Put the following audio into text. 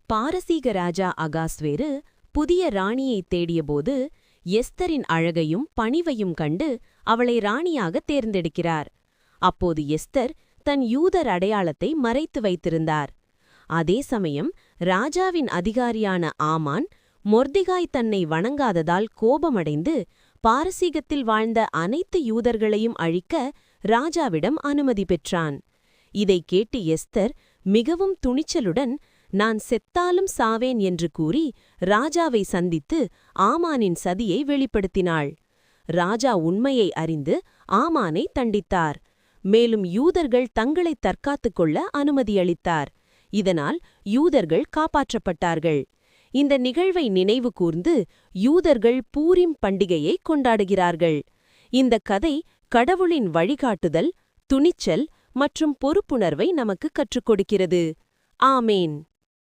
பாரசீக ராஜா அகாஸ்வேரு புதிய ராணியைத் தேடியபோது எஸ்தரின் அழகையும் பணிவையும் கண்டு அவளை ராணியாகத் தேர்ந்தெடுக்கிறார். அப்போது எஸ்தர் தன் யூதர் அடையாளத்தை மறைத்து வைத்திருந்தார். அதே சமயம் ராஜாவின் அதிகாரியான ஆமான் மொர்திகாய் தன்னை வணங்காததால் கோபமடைந்து பாரசீகத்தில் வாழ்ந்த அனைத்து யூதர்களையும் அழிக்க ராஜாவிடம் அனுமதி பெற்றான். இதைக் கேட்டு எஸ்தர் மிகவும் துணிச்சலுடன் நான் செத்தாலும் சாவேன் என்று கூறி ராஜாவை சந்தித்து ஆமானின் சதியை வெளிப்படுத்தினாள். ராஜா உண்மையை அறிந்து ஆமானை தண்டித்தார். மேலும் யூதர்கள் தங்களை தற்காத்துக் கொள்ள அனுமதியளித்தார். இதனால் யூதர்கள் காப்பாற்றப்பட்டார்கள். இந்த நிகழ்வை நினைவு கூர்ந்து யூதர்கள் பூரிம் பண்டிகையை கொண்டாடுகிறார்கள். இந்த கதை கடவுளின் வழிகாட்டுதல், துணிச்சல் மற்றும் பொறுப்புணர்வை நமக்கு கற்றுக் கொடுக்கிறது. ஆமேன்.